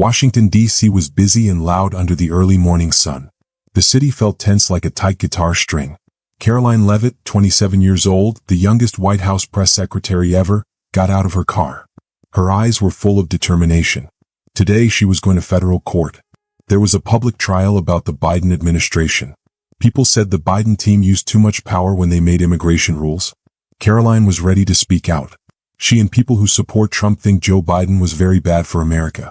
Washington, D.C. was busy and loud under the early morning sun. The city felt tense like a tight guitar string. Caroline Leavitt, 27 years old, the youngest White House press secretary ever, got out of her car. Her eyes were full of determination. Today she was going to federal court. There was a public trial about the Biden administration. People said the Biden team used too much power when they made immigration rules. Caroline was ready to speak out. She and people who support Trump think Joe Biden was very bad for America.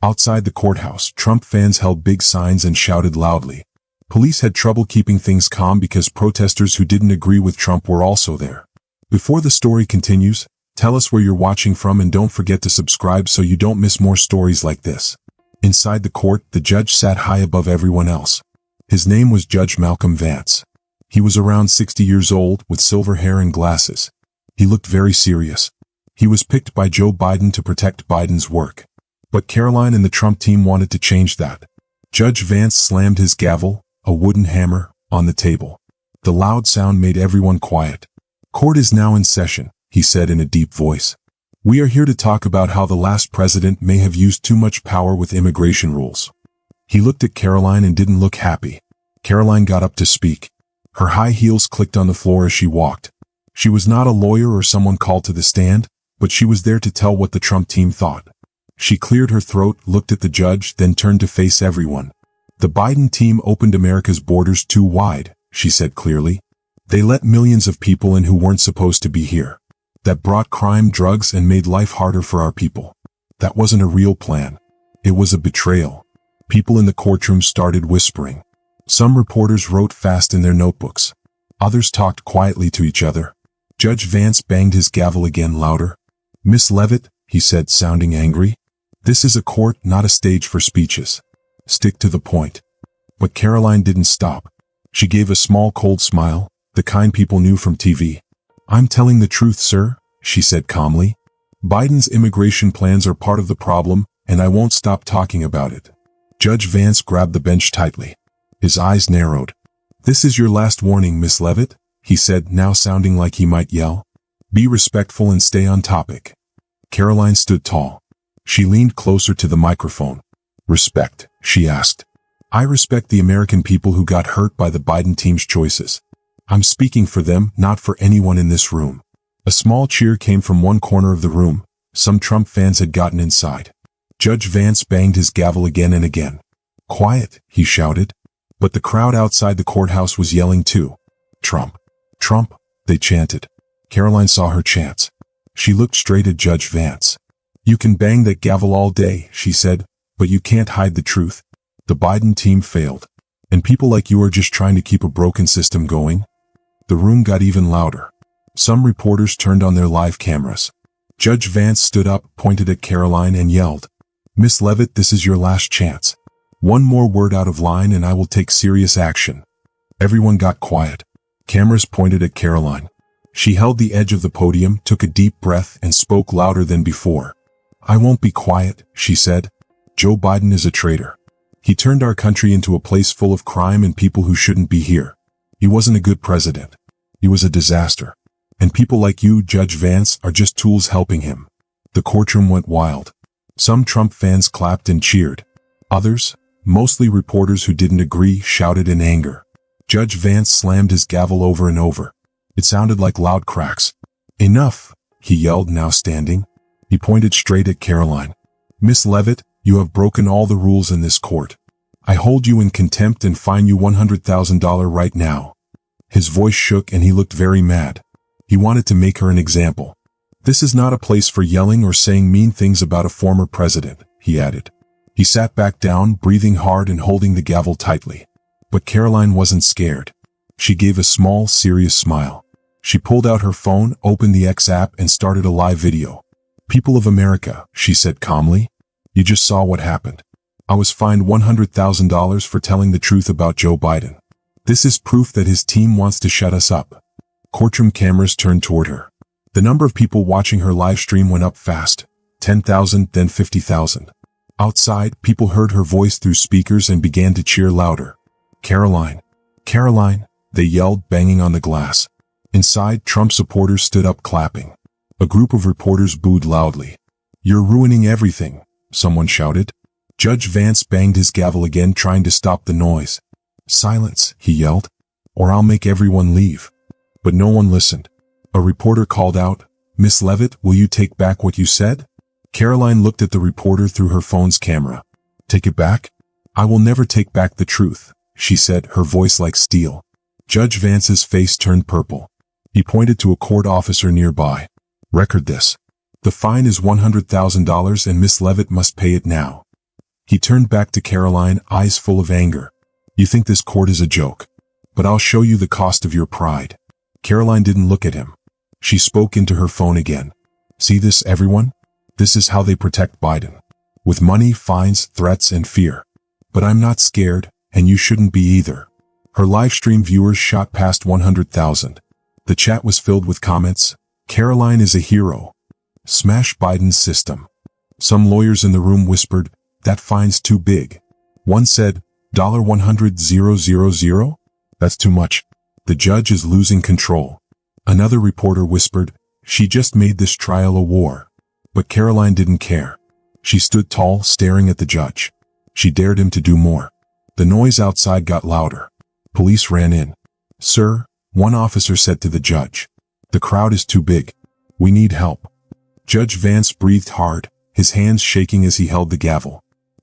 Outside the courthouse, Trump fans held big signs and shouted loudly. Police had trouble keeping things calm because protesters who didn't agree with Trump were also there. Before the story continues, tell us where you're watching from and don't forget to subscribe so you don't miss more stories like this. Inside the court, the judge sat high above everyone else. His name was Judge Malcolm Vance. He was around 60 years old, with silver hair and glasses. He looked very serious. He was picked by Joe Biden to protect Biden's work. But Caroline and the Trump team wanted to change that. Judge Vance slammed his gavel, a wooden hammer, on the table. The loud sound made everyone quiet. Court is now in session, he said in a deep voice. We are here to talk about how the last president may have used too much power with immigration rules. He looked at Caroline and didn't look happy. Caroline got up to speak. Her high heels clicked on the floor as she walked. She was not a lawyer or someone called to the stand, but she was there to tell what the Trump team thought. She cleared her throat, looked at the judge, then turned to face everyone. The Biden team opened America's borders too wide, she said clearly. They let millions of people in who weren't supposed to be here. That brought crime, drugs, and made life harder for our people. That wasn't a real plan. It was a betrayal. People in the courtroom started whispering. Some reporters wrote fast in their notebooks. Others talked quietly to each other. Judge Vance banged his gavel again louder. Miss Leavitt, he said, sounding angry. This is a court, not a stage for speeches. Stick to the point. But Caroline didn't stop. She gave a small cold smile, the kind people knew from TV. I'm telling the truth, sir, she said calmly. Biden's immigration plans are part of the problem, and I won't stop talking about it. Judge Vance grabbed the bench tightly. His eyes narrowed. This is your last warning, Miss Leavitt, he said, now sounding like he might yell. Be respectful and stay on topic. Caroline stood tall. She leaned closer to the microphone. Respect, she asked. I respect the American people who got hurt by the Biden team's choices. I'm speaking for them, not for anyone in this room. A small cheer came from one corner of the room. Some Trump fans had gotten inside. Judge Vance banged his gavel again and again. Quiet, he shouted. But the crowd outside the courthouse was yelling too. Trump. Trump, they chanted. Caroline saw her chance. She looked straight at Judge Vance. You can bang that gavel all day, she said, but you can't hide the truth. The Biden team failed. And people like you are just trying to keep a broken system going. The room got even louder. Some reporters turned on their live cameras. Judge Vance stood up, pointed at Caroline, and yelled, Miss Leavitt, this is your last chance. One more word out of line and I will take serious action. Everyone got quiet. Cameras pointed at Caroline. She held the edge of the podium, took a deep breath, and spoke louder than before. I won't be quiet, she said. Joe Biden is a traitor. He turned our country into a place full of crime and people who shouldn't be here. He wasn't a good president. He was a disaster. And people like you, Judge Vance, are just tools helping him. The courtroom went wild. Some Trump fans clapped and cheered. Others, mostly reporters who didn't agree, shouted in anger. Judge Vance slammed his gavel over and over. It sounded like loud cracks. Enough, he yelled, now standing. He pointed straight at Caroline. Miss Leavitt, you have broken all the rules in this court. I hold you in contempt and fine you $100,000 right now. His voice shook and he looked very mad. He wanted to make her an example. This is not a place for yelling or saying mean things about a former president, he added. He sat back down, breathing hard and holding the gavel tightly. But Caroline wasn't scared. She gave a small, serious smile. She pulled out her phone, opened the X app, and started a live video. People of America, she said calmly. You just saw what happened. I was fined $100,000 for telling the truth about Joe Biden. This is proof that his team wants to shut us up. Courtroom cameras turned toward her. The number of people watching her live stream went up fast. 10,000, then 50,000. Outside, people heard her voice through speakers and began to cheer louder. Caroline. Caroline, they yelled, banging on the glass. Inside, Trump supporters stood up clapping. A group of reporters booed loudly. You're ruining everything, someone shouted. Judge Vance banged his gavel again, trying to stop the noise. "Silence," he yelled, "or I'll make everyone leave." But no one listened. A reporter called out, "Miss Leavitt, will you take back what you said?" Caroline looked at the reporter through her phone's camera. "Take it back? I will never take back the truth," she said, her voice like steel. Judge Vance's face turned purple. He pointed to a court officer nearby. "Record this. The fine is $100,000 and Miss Leavitt must pay it now." He turned back to Caroline, eyes full of anger. "You think this court is a joke? But I'll show you the cost of your pride." Caroline didn't look at him. She spoke into her phone again. "See this, everyone? This is how they protect Biden. With money, fines, threats, and fear. But I'm not scared, and you shouldn't be either." Her live stream viewers shot past 100,000. The chat was filled with comments. "Caroline is a hero. Smash Biden's system." Some lawyers in the room whispered, "That fine's too big." One said, $100,000? That's too much. The judge is losing control. Another reporter whispered, "She just made this trial a war." But Caroline didn't care. She stood tall, staring at the judge. She dared him to do more. The noise outside got louder. Police ran in. "Sir," one officer said to the judge, "the crowd is too big. We need help." Judge Vance breathed hard, his hands shaking as he held the gavel.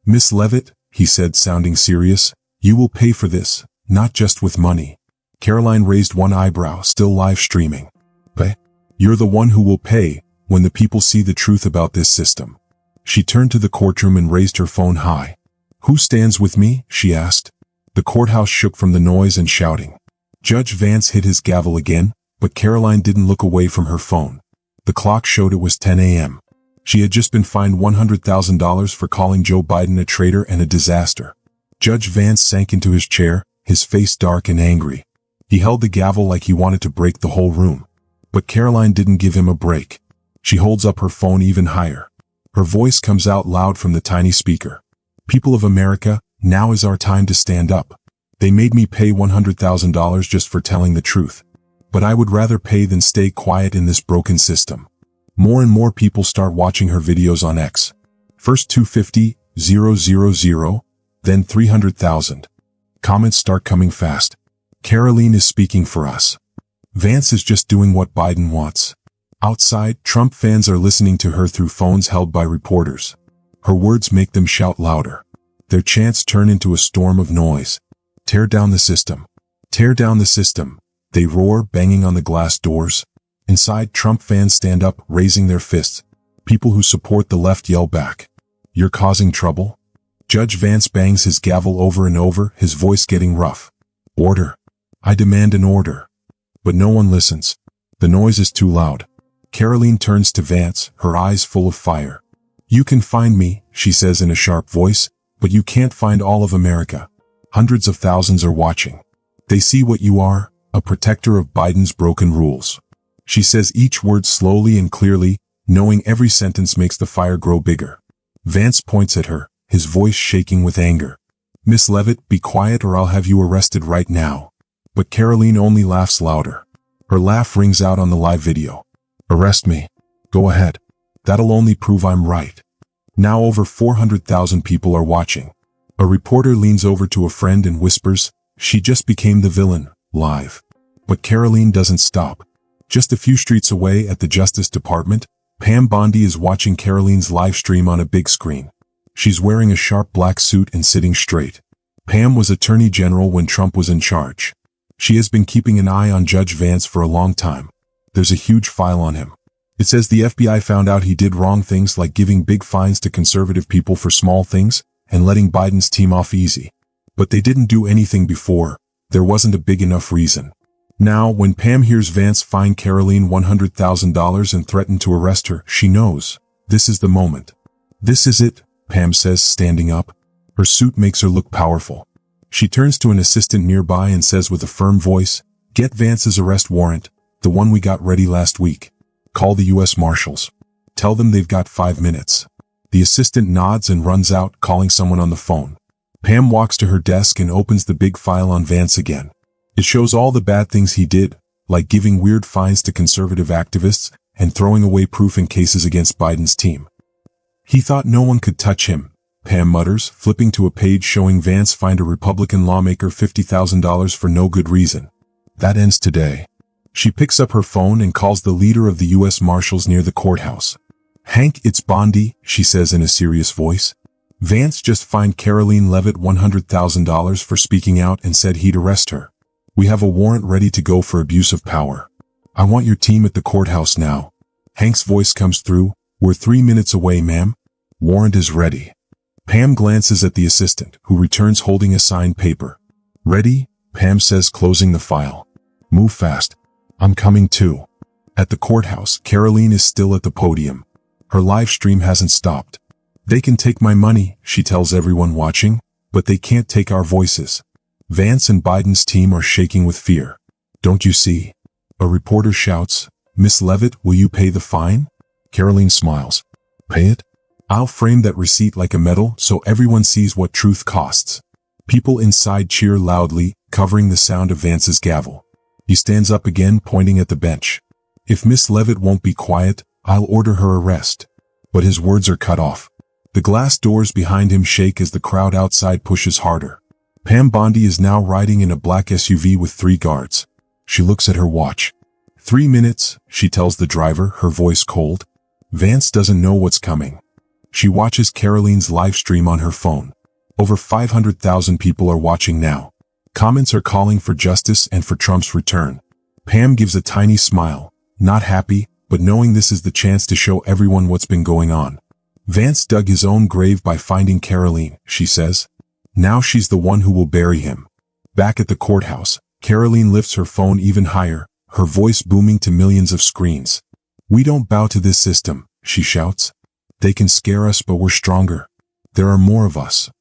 "Miss Leavitt," he said, sounding serious, "you will pay for this, not just with money." Caroline raised one eyebrow, still live streaming. "Pay? You're the one who will pay when the people see the truth about this system." She turned to the courtroom and raised her phone high. "Who stands with me?" she asked. The courthouse shook from the noise and shouting. Judge Vance hit his gavel again, but Caroline didn't look away from her phone. The clock showed it was 10 a.m. She had just been fined $100,000 for calling Joe Biden a traitor and a disaster. Judge Vance sank into his chair, his face dark and angry. He held the gavel like he wanted to break the whole room. But Caroline didn't give him a break. She holds up her phone even higher. Her voice comes out loud from the tiny speaker. "People of America, now is our time to stand up. They made me pay $100,000 just for telling the truth. But I would rather pay than stay quiet in this broken system." More and more people start watching her videos on X. First 250,000, then 300,000. Comments start coming fast. "Caroline is speaking for us. Vance is just doing what Biden wants." Outside, Trump fans are listening to her through phones held by reporters. Her words make them shout louder. Their chants turn into a storm of noise. "Tear down the system. Tear down the system," they roar, banging on the glass doors. Inside, Trump fans stand up, raising their fists. People who support the left yell back, "You're causing trouble." Judge Vance bangs his gavel over and over, his voice getting rough. "Order. I demand an order." But no one listens. The noise is too loud. Caroline turns to Vance, her eyes full of fire. "You can find me," she says in a sharp voice, "but you can't find all of America. Hundreds of thousands are watching. They see what you are, a protector of Biden's broken rules." She says each word slowly and clearly, knowing every sentence makes the fire grow bigger. Vance points at her, his voice shaking with anger. "Miss Leavitt, be quiet or I'll have you arrested right now." But Caroline only laughs louder. Her laugh rings out on the live video. "Arrest me. Go ahead. That'll only prove I'm right." Now over 400,000 people are watching. A reporter leans over to a friend and whispers, "She just became the villain, live." But Caroline doesn't stop. Just a few streets away at the Justice Department, Pam Bondi is watching Caroline's live stream on a big screen. She's wearing a sharp black suit and sitting straight. Pam was Attorney General when Trump was in charge. She has been keeping an eye on Judge Vance for a long time. There's a huge file on him. It says the FBI found out he did wrong things like giving big fines to conservative people for small things and letting Biden's team off easy. But they didn't do anything before. There wasn't a big enough reason. Now, when Pam hears Vance fine Caroline $100,000 and threaten to arrest her, she knows. This is the moment. "This is it," Pam says, standing up. Her suit makes her look powerful. She turns to an assistant nearby and says with a firm voice, "Get Vance's arrest warrant, the one we got ready last week. Call the U.S. Marshals. Tell them they've got 5 minutes." The assistant nods and runs out, calling someone on the phone. Pam walks to her desk and opens the big file on Vance again. It shows all the bad things he did, like giving weird fines to conservative activists and throwing away proof in cases against Biden's team. "He thought no one could touch him," Pam mutters, flipping to a page showing Vance fined a Republican lawmaker $50,000 for no good reason. That ends today. She picks up her phone and calls the leader of the U.S. Marshals near the courthouse. Hank, it's Bondi, she says in a serious voice. Vance just fined Caroline Leavitt $100,000 for speaking out and said he'd arrest her. We have a warrant ready to go for abuse of power. I want your team at the courthouse now. Hank's voice comes through. We're 3 minutes away, ma'am. Warrant is ready. Pam glances at the assistant, who returns holding a signed paper. Ready? Pam says, closing the file. Move fast. I'm coming too. At the courthouse, Caroline is still at the podium. Her live stream hasn't stopped. They can take my money, she tells everyone watching, but they can't take our voices. Vance and Biden's team are shaking with fear. Don't you see? A reporter shouts, Miss Leavitt, will you pay the fine? Caroline smiles. Pay it? I'll frame that receipt like a medal so everyone sees what truth costs. People inside cheer loudly, covering the sound of Vance's gavel. He stands up again, pointing at the bench. If Miss Leavitt won't be quiet, I'll order her arrest. But his words are cut off. The glass doors behind him shake as the crowd outside pushes harder. Pam Bondi is now riding in a black SUV with 3 guards. She looks at her watch. 3 minutes, she tells the driver, her voice cold. Vance doesn't know what's coming. She watches Caroline's live stream on her phone. Over 500,000 people are watching now. Comments are calling for justice and for Trump's return. Pam gives a tiny smile, not happy, but knowing this is the chance to show everyone what's been going on. Vance dug his own grave by finding Caroline, she says. Now she's the one who will bury him. Back at the courthouse, Caroline lifts her phone even higher, her voice booming to millions of screens. We don't bow to this system, she shouts. They can scare us, but we're stronger. There are more of us.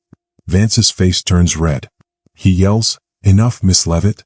Vance's face turns red. He yells, Enough, Miss Leavitt.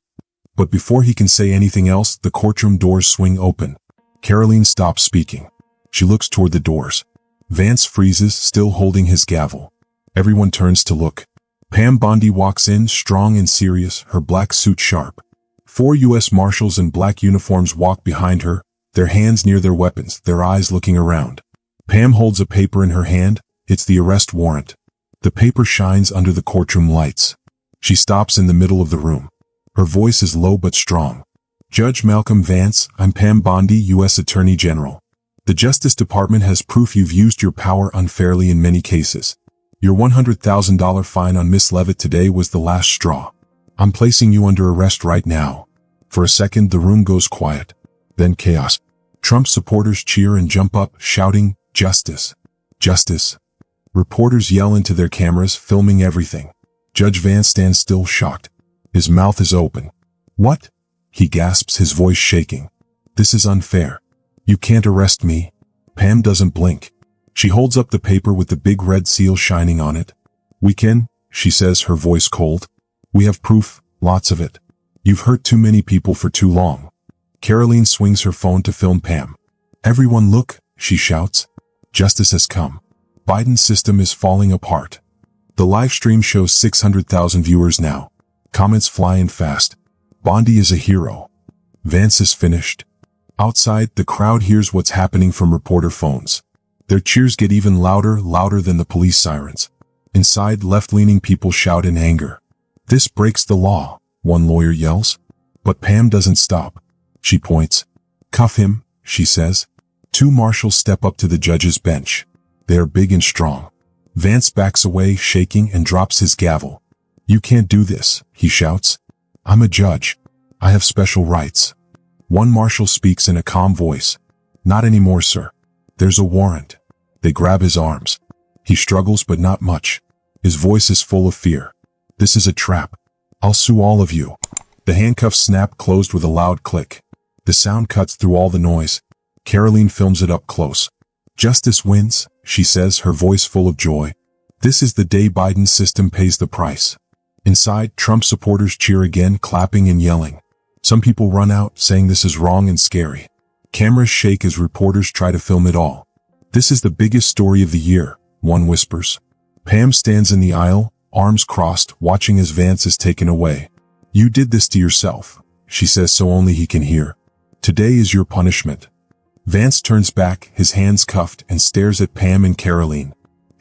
But before he can say anything else, the courtroom doors swing open. Caroline stops speaking. She looks toward the doors. Vance freezes, still holding his gavel. Everyone turns to look. Pam Bondi walks in, strong and serious, her black suit sharp. 4 U.S. Marshals in black uniforms walk behind her, their hands near their weapons, their eyes looking around. Pam holds a paper in her hand. It's the arrest warrant. The paper shines under the courtroom lights. She stops in the middle of the room. Her voice is low but strong. Judge Malcolm Vance, I'm Pam Bondi, U.S. Attorney General. The Justice Department has proof you've used your power unfairly in many cases. Your $100,000 fine on Miss Leavitt today was the last straw. I'm placing you under arrest right now. For a second, the room goes quiet. Then chaos. Trump supporters cheer and jump up, shouting, Justice! Justice! Reporters yell into their cameras, filming everything. Judge Vance stands still, shocked. His mouth is open. What? He gasps, his voice shaking. This is unfair. You can't arrest me. Pam doesn't blink. She holds up the paper with the big red seal shining on it. We can, she says, her voice cold. We have proof, lots of it. You've hurt too many people for too long. Caroline swings her phone to film Pam. Everyone look, she shouts. Justice has come. Biden's system is falling apart. The live stream shows 600,000 viewers now. Comments fly in fast. Bondi is a hero. Vance is finished. Outside, the crowd hears what's happening from reporter phones. Their cheers get even louder, louder than the police sirens. Inside, left-leaning people shout in anger. This breaks the law, one lawyer yells. But Pam doesn't stop. She points. Cuff him, she says. 2 marshals step up to the judge's bench. They are big and strong. Vance backs away, shaking, and drops his gavel. You can't do this, he shouts. I'm a judge. I have special rights. One marshal speaks in a calm voice. Not anymore, sir. There's a warrant. They grab his arms. He struggles, but not much. His voice is full of fear. This is a trap. I'll sue all of you. The handcuffs snap closed with a loud click. The sound cuts through all the noise. Caroline films it up close. Justice wins, she says, her voice full of joy. This is the day Biden's system pays the price. Inside, Trump supporters cheer again, clapping and yelling. Some people run out, saying this is wrong and scary. Cameras shake as reporters try to film it all. This is the biggest story of the year, one whispers. Pam stands in the aisle, arms crossed, watching as Vance is taken away. You did this to yourself, she says so only he can hear. Today is your punishment. Vance turns back, his hands cuffed, and stares at Pam and Caroline.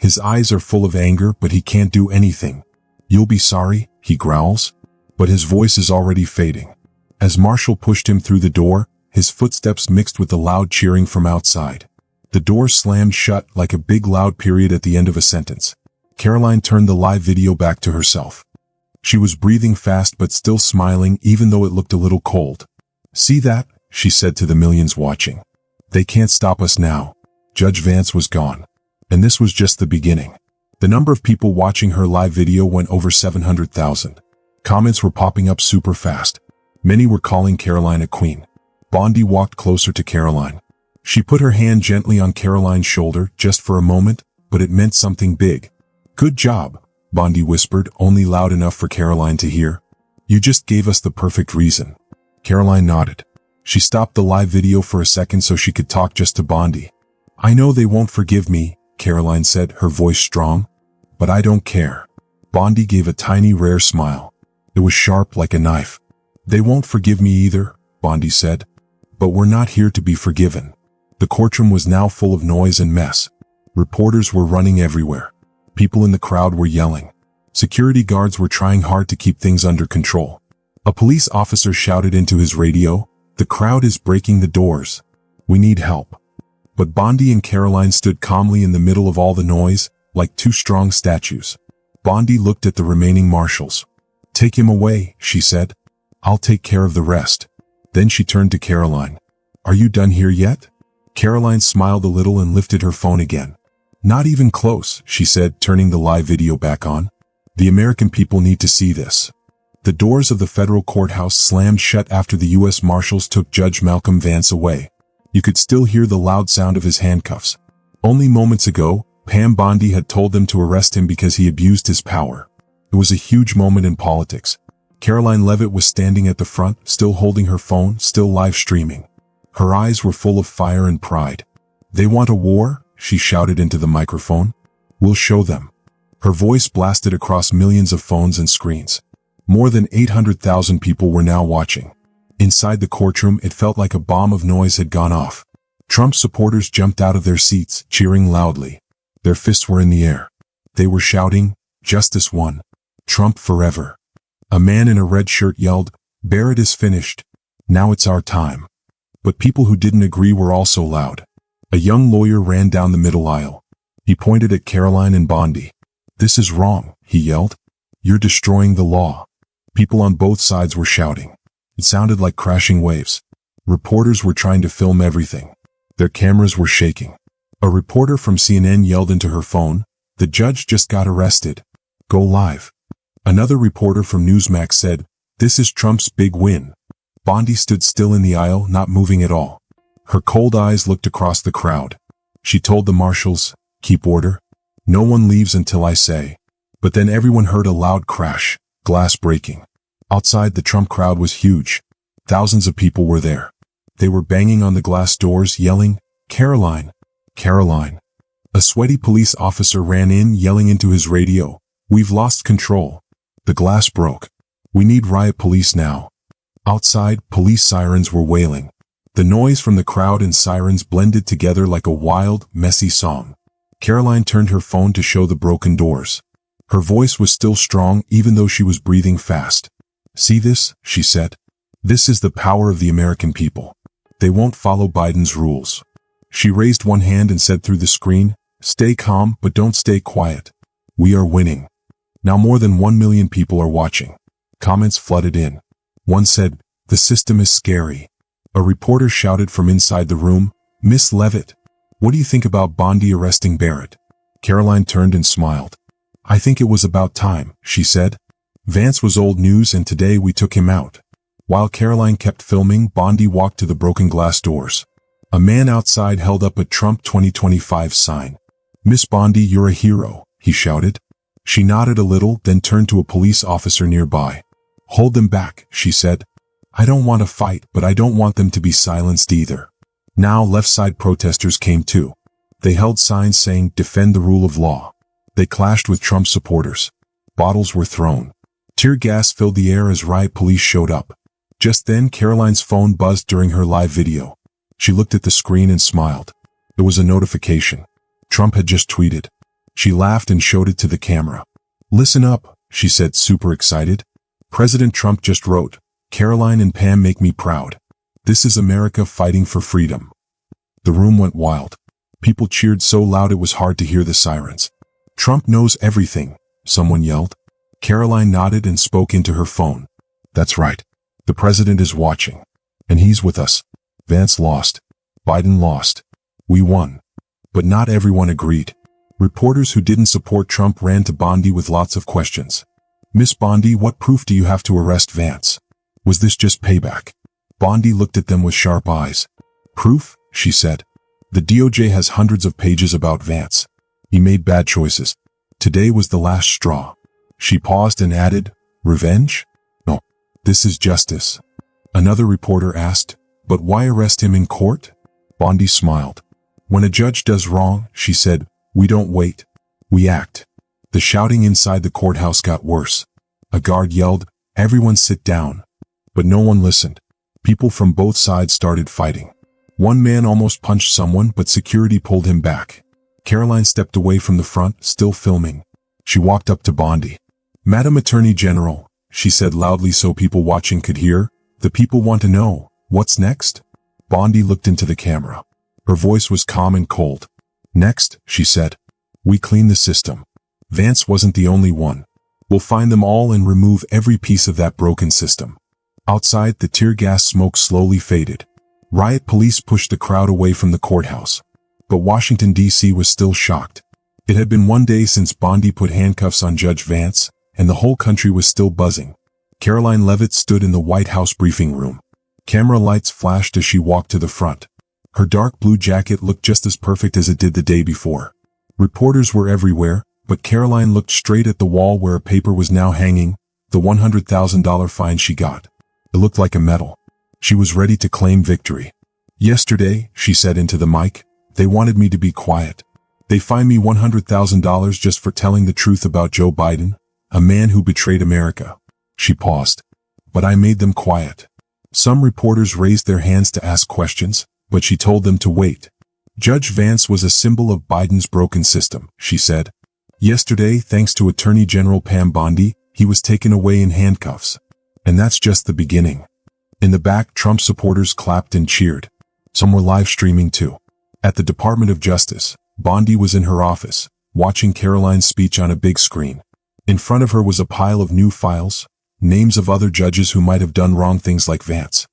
His eyes are full of anger, but he can't do anything. "You'll be sorry," he growls. But his voice is already fading. As Marshall pushed him through the door, his footsteps mixed with the loud cheering from outside. The door slammed shut like a big loud period at the end of a sentence. Caroline turned the live video back to herself. She was breathing fast but still smiling, even though it looked a little cold. "See that?" she said to the millions watching. "They can't stop us now." Judge Vance was gone. And this was just the beginning. The number of people watching her live video went over 700,000. Comments were popping up super fast. Many were calling Caroline a queen. Bondi walked closer to Caroline. She put her hand gently on Caroline's shoulder just for a moment, but it meant something big. "Good job," Bondi whispered, only loud enough for Caroline to hear. "You just gave us the perfect reason." Caroline nodded. She stopped the live video for a second so she could talk just to Bondi. "I know they won't forgive me," Caroline said, her voice strong. "But I don't care." Bondi gave a tiny, rare smile. It was sharp like a knife. "They won't forgive me either," Bondi said. "But we're not here to be forgiven." The courtroom was now full of noise and mess. Reporters were running everywhere. People in the crowd were yelling. Security guards were trying hard to keep things under control. A police officer shouted into his radio, "The crowd is breaking the doors. We need help." But Bondi and Caroline stood calmly in the middle of all the noise, like two strong statues. Bondi looked at the remaining marshals. "Take him away," she said. "I'll take care of the rest." Then she turned to Caroline. "Are you done here yet?" Caroline smiled a little and lifted her phone again. "Not even close," she said, turning the live video back on. "The American people need to see this." The doors of the federal courthouse slammed shut after the U.S. Marshals took Judge Malcolm Vance away. You could still hear the loud sound of his handcuffs. Only moments ago, Pam Bondi had told them to arrest him because he abused his power. It was a huge moment in politics. Caroline Leavitt was standing at the front, still holding her phone, still live streaming. Her eyes were full of fire and pride. "They want a war?" she shouted into the microphone. "We'll show them." Her voice blasted across millions of phones and screens. More than 800,000 people were now watching. Inside the courtroom, it felt like a bomb of noise had gone off. Trump supporters jumped out of their seats, cheering loudly. Their fists were in the air. They were shouting, "Justice won. Trump forever." A man in a red shirt yelled, "Barrett is finished. Now it's our time." But people who didn't agree were also loud. A young lawyer ran down the middle aisle. He pointed at Caroline and Bondi. "This is wrong," he yelled. "You're destroying the law." People on both sides were shouting. It sounded like crashing waves. Reporters were trying to film everything. Their cameras were shaking. A reporter from CNN yelled into her phone, "The judge just got arrested. Go live." Another reporter from Newsmax said, "This is Trump's big win." Bondi stood still in the aisle, not moving at all. Her cold eyes looked across the crowd. She told the marshals, "Keep order. No one leaves until I say." But then everyone heard a loud crash, glass breaking. Outside, the Trump crowd was huge. Thousands of people were there. They were banging on the glass doors, yelling, "Caroline! Caroline!" A sweaty police officer ran in, yelling into his radio, "We've lost control. The glass broke. We need riot police now." Outside, police sirens were wailing. The noise from the crowd and sirens blended together like a wild, messy song. Caroline turned her phone to show the broken doors. Her voice was still strong even though she was breathing fast. "See this?" she said. "This is the power of the American people. They won't follow Biden's rules." She raised one hand and said through the screen, "Stay calm, but don't stay quiet. We are winning." Now more than 1 million people are watching. Comments flooded in. One said, "The system is scary." A reporter shouted from inside the room, "Miss Leavitt, what do you think about Bondi arresting Barrett?" Caroline turned and smiled. "I think it was about time," she said. "Vance was old news and today we took him out." While Caroline kept filming, Bondi walked to the broken glass doors. A man outside held up a Trump 2025 sign. "Miss Bondi, you're a hero," he shouted. She nodded a little, then turned to a police officer nearby. "Hold them back," she said. "I don't want to fight, but I don't want them to be silenced either." Now left-side protesters came too. They held signs saying, "Defend the rule of law." They clashed with Trump supporters. Bottles were thrown. Tear gas filled the air as riot police showed up. Just then, Caroline's phone buzzed during her live video. She looked at the screen and smiled. It was a notification. Trump had just tweeted, She laughed and showed it to the camera. "Listen up," she said, super excited. "President Trump just wrote, 'Caroline and Pam make me proud. This is America fighting for freedom.'" The room went wild. People cheered so loud it was hard to hear the sirens. "Trump knows everything," someone yelled. Caroline nodded and spoke into her phone. "That's right. The president is watching. And he's with us. Vance lost. Biden lost. We won." But not everyone agreed. Reporters who didn't support Trump ran to Bondi with lots of questions. "Miss Bondi, what proof do you have to arrest Vance? Was this just payback?" Bondi looked at them with sharp eyes. "Proof?" she said. "The DOJ has hundreds of pages about Vance. He made bad choices. Today was the last straw." She paused and added, "Revenge? No. This is justice." Another reporter asked, "But why arrest him in court?" Bondi smiled. "When a judge does wrong," she said, "we don't wait. We act." The shouting inside the courthouse got worse. A guard yelled, "Everyone sit down." But no one listened. People from both sides started fighting. One man almost punched someone, but security pulled him back. Caroline stepped away from the front, still filming. She walked up to Bondi. "Madam Attorney General," she said loudly so people watching could hear, "the people want to know, what's next?" Bondi looked into the camera. Her voice was calm and cold. "Next," she said, "we clean the system. Vance wasn't the only one. We'll find them all and remove every piece of that broken system." Outside, the tear gas smoke slowly faded. Riot police pushed the crowd away from the courthouse. But Washington, D.C. was still shocked. It had been one day since Bondi put handcuffs on Judge Vance, and the whole country was still buzzing. Caroline Leavitt stood in the White House briefing room. Camera lights flashed as she walked to the front. Her dark blue jacket looked just as perfect as it did the day before. Reporters were everywhere, but Caroline looked straight at the wall where a paper was now hanging, the $100,000 fine she got. It looked like a medal. She was ready to claim victory. "Yesterday," she said into the mic, "they wanted me to be quiet. They fined me $100,000 just for telling the truth about Joe Biden, a man who betrayed America." She paused. "But I made them quiet." Some reporters raised their hands to ask questions, but she told them to wait. "Judge Vance was a symbol of Biden's broken system," she said. "Yesterday, thanks to Attorney General Pam Bondi, he was taken away in handcuffs. And that's just the beginning." In the back, Trump supporters clapped and cheered. Some were live streaming too. At the Department of Justice, Bondi was in her office, watching Caroline's speech on a big screen. In front of her was a pile of new files, names of other judges who might have done wrong things like Vance.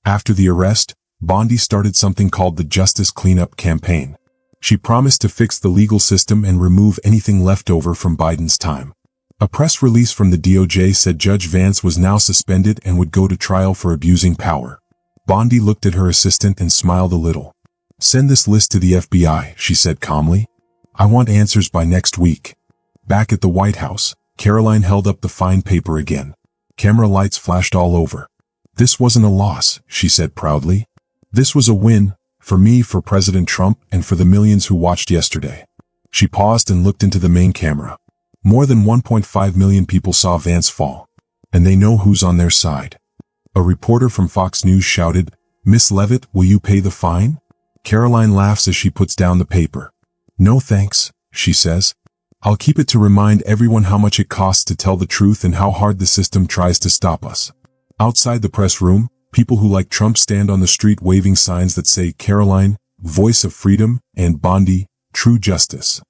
After the arrest, Bondi started something called the Justice Cleanup Campaign. She promised to fix the legal system and remove anything left over from Biden's time. A press release from the DOJ said Judge Vance was now suspended and would go to trial for abusing power. Bondi looked at her assistant and smiled a little. "Send this list to the FBI," she said calmly. "I want answers by next week." Back at the White House, Caroline held up the fine paper again. Camera lights flashed all over. "This wasn't a loss," she said proudly. "This was a win, for me, for President Trump, and for the millions who watched yesterday." She paused and looked into the main camera. More than 1.5 million people saw Vance fall. And they know who's on their side. A reporter from Fox News shouted, "Miss Leavitt, will you pay the fine?" Caroline laughs as she puts down the paper. "No thanks," she says. "I'll keep it to remind everyone how much it costs to tell the truth and how hard the system tries to stop us." Outside the press room, people who like Trump stand on the street waving signs that say Caroline, Voice of Freedom, and Bondi, True Justice.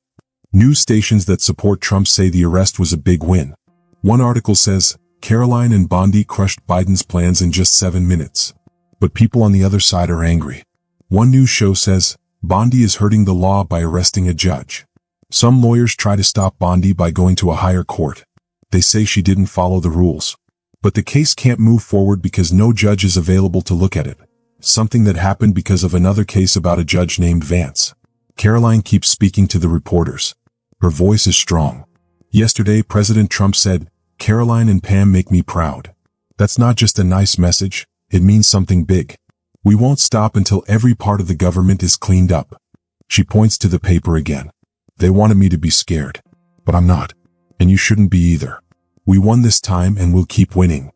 News stations that support Trump say the arrest was a big win. One article says, Caroline and Bondi crushed Biden's plans in just 7 minutes. But people on the other side are angry. One news show says, Bondi is hurting the law by arresting a judge. Some lawyers try to stop Bondi by going to a higher court. They say she didn't follow the rules. But the case can't move forward because no judge is available to look at it. Something that happened because of another case about a judge named Vance. Caroline keeps speaking to the reporters. Her voice is strong. Yesterday, President Trump said, Caroline and Pam make me proud. That's not just a nice message, it means something big. We won't stop until every part of the government is cleaned up. She points to the paper again. They wanted me to be scared. But I'm not. And you shouldn't be either. We won this time and we'll keep winning.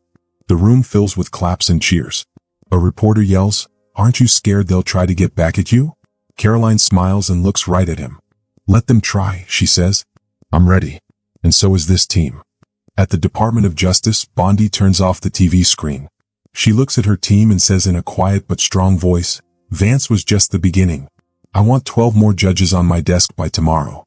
The room fills with claps and cheers. A reporter yells, Aren't you scared they'll try to get back at you? Caroline smiles and looks right at him. Let them try, she says. I'm ready. And so is this team. At the Department of Justice, Bondi turns off the TV screen. She looks at her team and says in a quiet but strong voice, Vance was just the beginning. I want 12 more judges on my desk by tomorrow.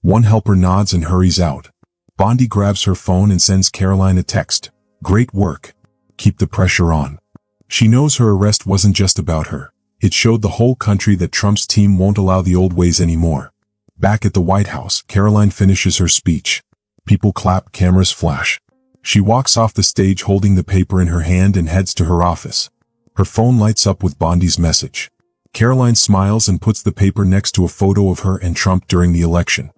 One helper nods and hurries out. Bondi grabs her phone and sends Caroline a text. Great work. Keep the pressure on. She knows her arrest wasn't just about her. It showed the whole country that Trump's team won't allow the old ways anymore. Back at the White House, Caroline finishes her speech. People clap, cameras flash. She walks off the stage holding the paper in her hand and heads to her office. Her phone lights up with Bondi's message. Caroline smiles and puts the paper next to a photo of her and Trump during the election.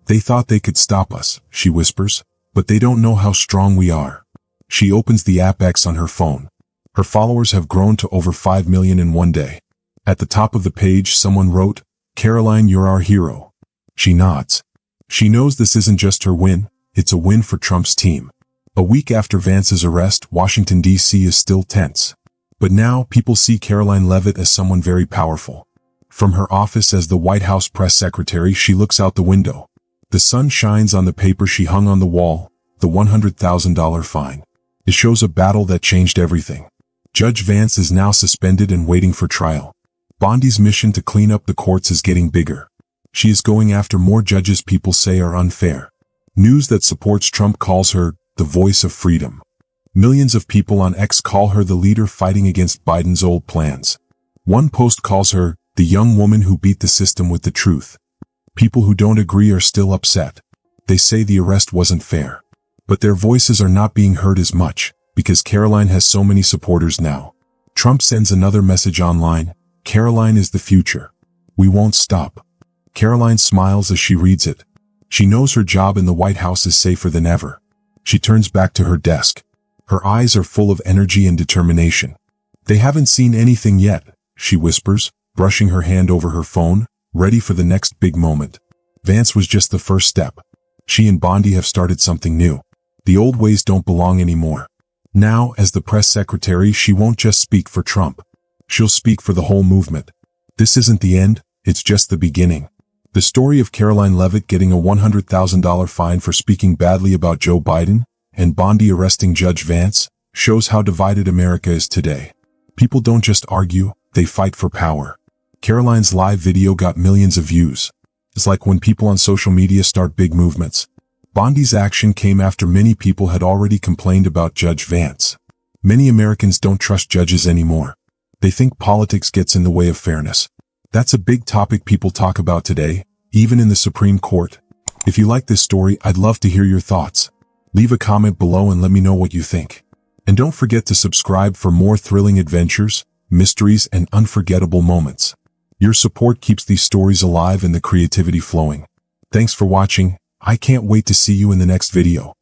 They thought they could stop us, she whispers, but they don't know how strong we are. She opens the app X on her phone. Her followers have grown to over 5 million in one day. At the top of the page, someone wrote, Caroline, you're our hero. She nods. She knows this isn't just her win, it's a win for Trump's team. A week after Vance's arrest, Washington, D.C. is still tense. But now, people see Caroline Leavitt as someone very powerful. From her office as the White House press secretary, she looks out the window. The sun shines on the paper she hung on the wall, the $100,000 fine. It shows a battle that changed everything. Judge Vance is now suspended and waiting for trial. Bondi's mission to clean up the courts is getting bigger. She is going after more judges people say are unfair. News that supports Trump calls her the voice of freedom. Millions of people on X call her the leader fighting against Biden's old plans. One post calls her the young woman who beat the system with the truth. People who don't agree are still upset. They say the arrest wasn't fair. But their voices are not being heard as much, because Caroline has so many supporters now. Trump sends another message online, Caroline is the future. We won't stop. Caroline smiles as she reads it. She knows her job in the White House is safer than ever. She turns back to her desk. Her eyes are full of energy and determination. They haven't seen anything yet, she whispers, brushing her hand over her phone, ready for the next big moment. Vance was just the first step. She and Bondi have started something new. The old ways don't belong anymore. Now, as the press secretary, she won't just speak for Trump. She'll speak for the whole movement. This isn't the end, it's just the beginning. The story of Caroline Leavitt getting a $100,000 fine for speaking badly about Joe Biden, and Bondi arresting Judge Vance, shows how divided America is today. People don't just argue, they fight for power. Caroline's live video got millions of views. It's like when people on social media start big movements. Bondi's action came after many people had already complained about Judge Vance. Many Americans don't trust judges anymore. They think politics gets in the way of fairness. That's a big topic people talk about today, even in the Supreme Court. If you like this story, I'd love to hear your thoughts. Leave a comment below and let me know what you think. And don't forget to subscribe for more thrilling adventures, mysteries, and unforgettable moments. Your support keeps these stories alive and the creativity flowing. Thanks for watching. I can't wait to see you in the next video.